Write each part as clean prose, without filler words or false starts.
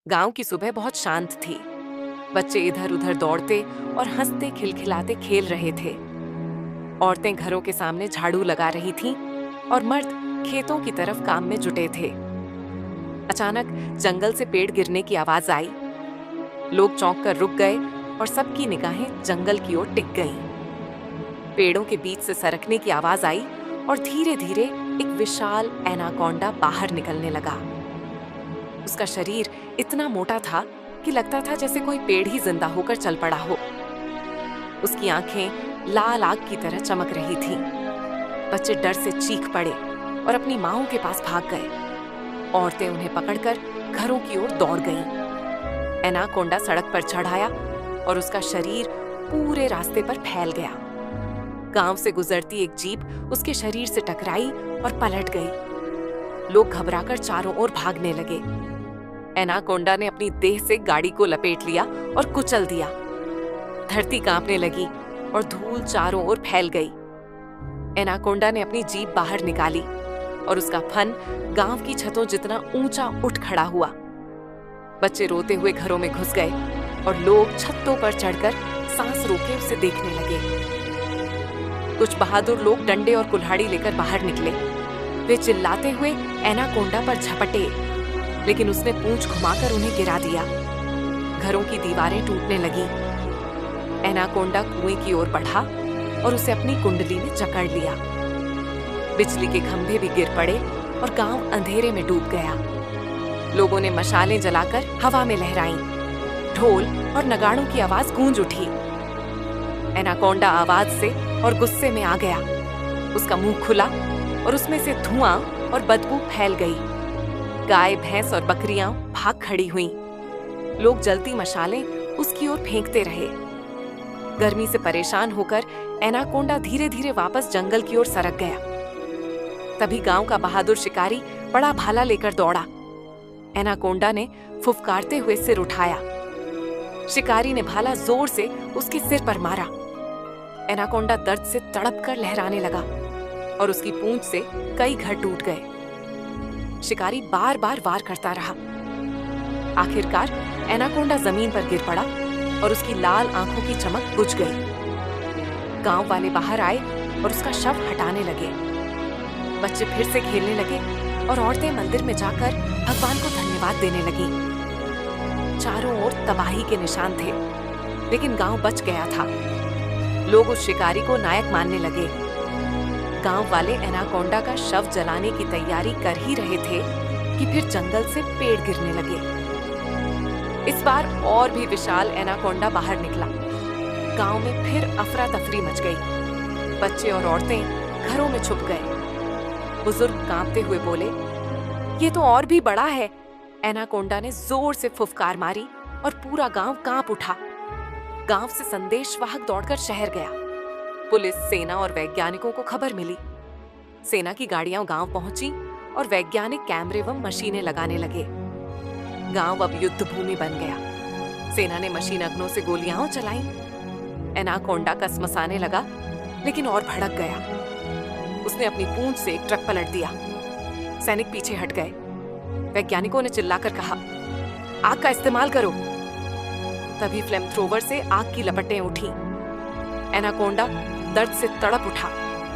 गांव की सुबह बहुत शांत थी। बच्चे इधर उधर दौड़ते और हंसते खिलखिलाते खेल रहे थे। औरतें घरों के सामने झाड़ू लगा रही थीं और मर्द खेतों की तरफ काम में जुटे थे। अचानक जंगल से पेड़ गिरने की आवाज आई। लोग चौंक कर रुक गए और सबकी निगाहें जंगल की ओर टिक गईं। पेड़ों के बीच से सरकने की आवाज आई और धीरे धीरे एक विशाल एनाकोंडा बाहर निकलने लगा। उसका शरीर इतना मोटा था कि लगता था जैसे कोई पेड़ ही जिंदा होकर चल पड़ा हो। उसकी आंखें लाल आग की तरह चमक रही थीं। बच्चे डर से चीख पड़े और अपनी माँओं के पास भाग गए। औरतें उन्हें पकड़कर घरों की ओर दौड़ गईं। एनाकोंडा सड़क पर चढ़ आया और उसका शरीर पूरे रास्ते पर फैल गया। गांव से गुजरती एक जीप उसके शरीर से टकराई और पलट गई। लोग घबराकर चारों ओर भागने लगे। एनाकोंडा ने अपनी देह से गाड़ी को लपेट लिया और कुचल दिया। धरती कांपने लगी और धूल चारों ओर फैल गई। एनाकोंडा ने अपनी जीभ बाहर निकाली और उसका फन गांव की छतों जितना ऊंचा उठ खड़ा हुआ। बच्चे रोते हुए घरों में घुस गए और लोग छतों पर चढ़कर सांस रोके उसे देखने लगे। कुछ बहादुर लोग डंडे और कुल्हाड़ी लेकर बाहर निकले। वे चिल्लाते हुए एनाकोंडा पर झपटे, लेकिन उसने पूंछ घुमाकर उन्हें गिरा दिया। घरों की दीवारें टूटने लगीं। एनाकोंडा कुएं की ओर बढ़ा और उसे अपनी कुंडली में जकड़ लिया। बिजली के खंभे भी गिर पड़े और गांव अंधेरे में डूब गया। लोगों ने मशालें जलाकर हवा में लहराईं। ढोल और नगाड़ों की आवाज गूंज उठी। एनाकोंडा आवाज से और गुस्से में आ गया। उसका मुंह खुला और उसमें से धुआं और बदबू फैल गई। गाय, भैंस और बकरियां भाग खड़ी हुईं। लोग जलती मशालें उसकी ओर फेंकते रहे। गर्मी से परेशान होकर एनाकोंडा धीरे धीरे वापस जंगल की ओर सरक गया। तभी गांव का बहादुर शिकारी बड़ा भाला लेकर दौड़ा। एनाकोंडा ने फुफकारते हुए सिर उठाया। शिकारी ने भाला जोर से उसके सिर पर मारा। एनाकोंडा दर्द से तड़प कर लहराने लगा और उसकी पूंछ से कई घर टूट गए। शिकारी बार बार वार करता रहा। आखिरकार एनाकोंडा जमीन पर गिर पड़ा और उसकी लाल आंखों की चमक बुझ गई। गांव वाले बाहर आए और उसका शव हटाने लगे। बच्चे फिर से खेलने लगे और औरतें मंदिर में जाकर भगवान को धन्यवाद देने लगीं। चारों ओर तबाही के निशान थे, लेकिन गांव बच गया था। लोग उस शिकारी को नायक मानने लगे। गांव वाले एनाकोंडा का शव जलाने की तैयारी कर ही रहे थे कि फिर जंगल से पेड़ गिरने लगे। इस बार और भी विशाल एनाकोंडा बाहर निकला। गांव में फिर अफरा तफरी मच गई। बच्चे और औरतें घरों में छुप गए। बुजुर्ग कांपते हुए बोले, ये तो और भी बड़ा है। एनाकोंडा ने जोर से फुफकार मारी और पूरा गांव कांप उठा। गांव से संदेशवाहक दौड़कर शहर गया। पुलिस, सेना और वैज्ञानिकों को खबर मिली। सेना की गाड़ियां गांव पहुंची और वैज्ञानिक कैमरे व मशीनें लगाने लगे। गांव अब युद्ध भूमि बन गया। सेना ने मशीन अग्नों से गोलियां चलाईं। एनाकोंडा कसमसाने लगा, लेकिन और भड़क गया। उसने अपनी पूंछ से एक ट्रक पलट दिया। सैनिक पीछे हट गए। वैज्ञानिकों ने चिल्लाकर कहा, आग का इस्तेमाल करो। तभी फ्लेम थ्रोवर से आग की लपटें उठी। एनाकोंडा दर्द से तड़प उठा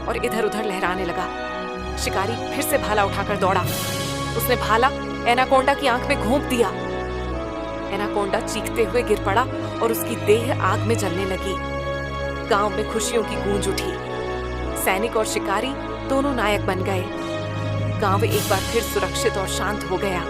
और इधर उधर लहराने लगा। शिकारी फिर से भाला उठाकर दौड़ा। उसने भाला एनाकोंडा की आंख में घोंप दिया। एनाकोंडा चीखते हुए गिर पड़ा और उसकी देह आग में जलने लगी। गांव में खुशियों की गूंज उठी। सैनिक और शिकारी दोनों नायक बन गए। गांव एक बार फिर सुरक्षित और शांत हो गया।